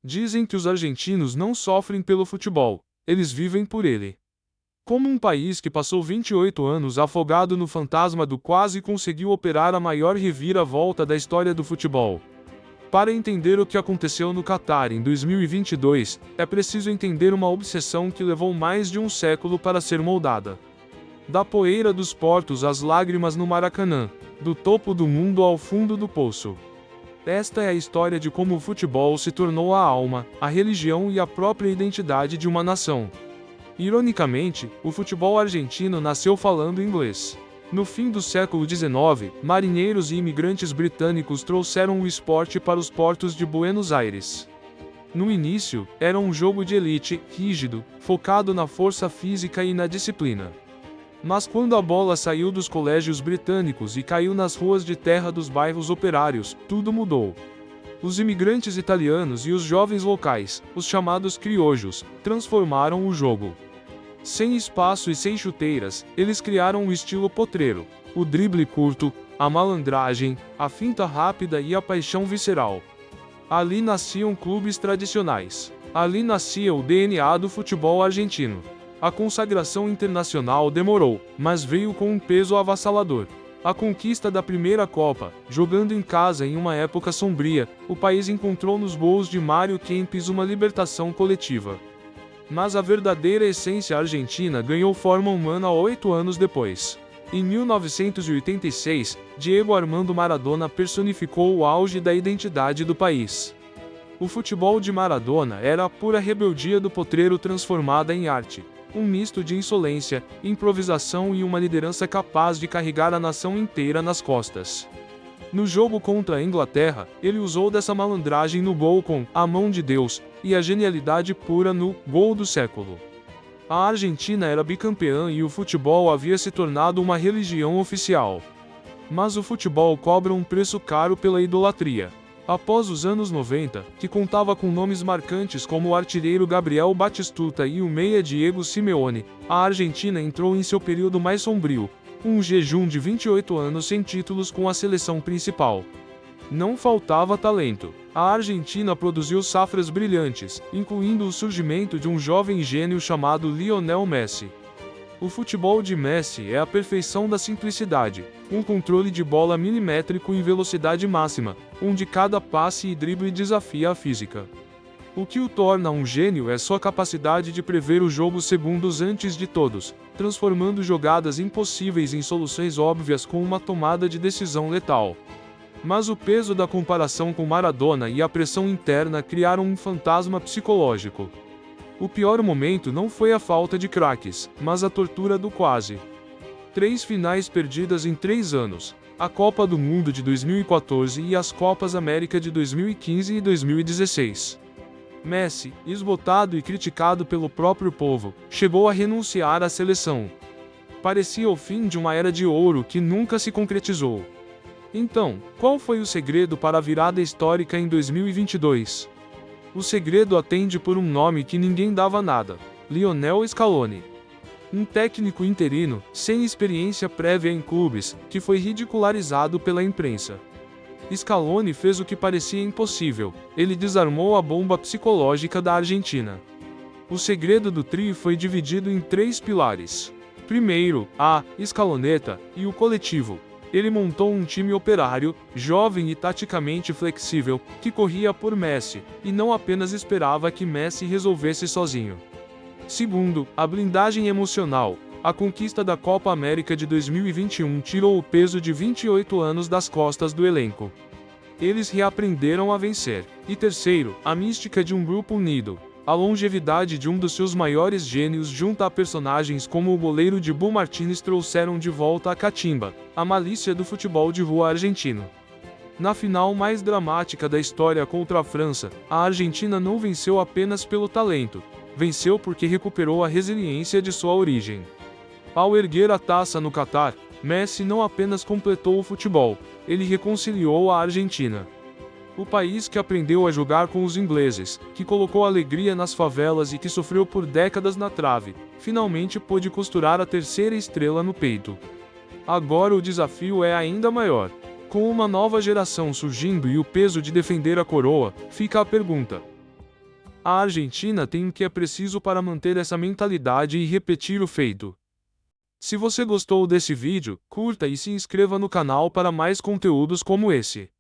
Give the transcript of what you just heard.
Dizem que os argentinos não sofrem pelo futebol, eles vivem por ele. Como um país que passou 28 anos afogado no fantasma do quase conseguiu operar a maior reviravolta da história do futebol. Para entender o que aconteceu no Catar em 2022, é preciso entender uma obsessão que levou mais de um século para ser moldada. Da poeira dos portos às lágrimas no Maracanã, do topo do mundo ao fundo do poço. Esta é a história de como o futebol se tornou a alma, a religião e a própria identidade de uma nação. Ironicamente, o futebol argentino nasceu falando inglês. No fim do século XIX, marinheiros e imigrantes britânicos trouxeram o esporte para os portos de Buenos Aires. No início, era um jogo de elite, rígido, focado na força física e na disciplina. Mas quando a bola saiu dos colégios britânicos e caiu nas ruas de terra dos bairros operários, tudo mudou. Os imigrantes italianos e os jovens locais, os chamados criollos, transformaram o jogo. Sem espaço e sem chuteiras, eles criaram o estilo potreiro, o drible curto, a malandragem, a finta rápida e a paixão visceral. Ali nasciam clubes tradicionais. Ali nascia o DNA do futebol argentino. A consagração internacional demorou, mas veio com um peso avassalador. A conquista da primeira Copa, jogando em casa em uma época sombria, o país encontrou nos gols de Mário Kempes uma libertação coletiva. Mas a verdadeira essência argentina ganhou forma humana 8 anos depois. Em 1986, Diego Armando Maradona personificou o auge da identidade do país. O futebol de Maradona era a pura rebeldia do potreiro transformada em arte. Um misto de insolência, improvisação e uma liderança capaz de carregar a nação inteira nas costas. No jogo contra a Inglaterra, ele usou dessa malandragem no gol com a mão de Deus e a genialidade pura no gol do século. A Argentina era bicampeã e o futebol havia se tornado uma religião oficial. Mas o futebol cobra um preço caro pela idolatria. Após os anos 90, que contava com nomes marcantes como o artilheiro Gabriel Batistuta e o meia Diego Simeone, a Argentina entrou em seu período mais sombrio, um jejum de 28 anos sem títulos com a seleção principal. Não faltava talento. A Argentina produziu safras brilhantes, incluindo o surgimento de um jovem gênio chamado Lionel Messi. O futebol de Messi é a perfeição da simplicidade, um controle de bola milimétrico em velocidade máxima, onde cada passe e drible desafia a física. O que o torna um gênio é sua capacidade de prever o jogo segundos antes de todos, transformando jogadas impossíveis em soluções óbvias com uma tomada de decisão letal. Mas o peso da comparação com Maradona e a pressão interna criaram um fantasma psicológico. O pior momento não foi a falta de craques, mas a tortura do quase. 3 finais perdidas em 3 anos, a Copa do Mundo de 2014 e as Copas América de 2015 e 2016. Messi, esgotado e criticado pelo próprio povo, chegou a renunciar à seleção. Parecia o fim de uma era de ouro que nunca se concretizou. Então, qual foi o segredo para a virada histórica em 2022? O segredo atende por um nome que ninguém dava nada: Lionel Scaloni. Um técnico interino, sem experiência prévia em clubes, que foi ridicularizado pela imprensa. Scaloni fez o que parecia impossível: ele desarmou a bomba psicológica da Argentina. O segredo do trio foi dividido em 3 pilares. Primeiro, a escaloneta e o coletivo. Ele montou um time operário, jovem e taticamente flexível, que corria por Messi, e não apenas esperava que Messi resolvesse sozinho. Segundo, a blindagem emocional. A conquista da Copa América de 2021 tirou o peso de 28 anos das costas do elenco. Eles reaprenderam a vencer. E terceiro, a mística de um grupo unido. A longevidade de um dos seus maiores gênios junto a personagens como o goleiro Dibu Martínez trouxeram de volta a catimba, a malícia do futebol de rua argentino. Na final mais dramática da história contra a França, a Argentina não venceu apenas pelo talento, venceu porque recuperou a resiliência de sua origem. Ao erguer a taça no Catar, Messi não apenas completou o futebol, ele reconciliou a Argentina. O país que aprendeu a jogar com os ingleses, que colocou alegria nas favelas e que sofreu por décadas na trave, finalmente pôde costurar a terceira estrela no peito. Agora o desafio é ainda maior. Com uma nova geração surgindo e o peso de defender a coroa, fica a pergunta: A Argentina tem o que é preciso para manter essa mentalidade e repetir o feito. Se você gostou desse vídeo, curta e se inscreva no canal para mais conteúdos como esse.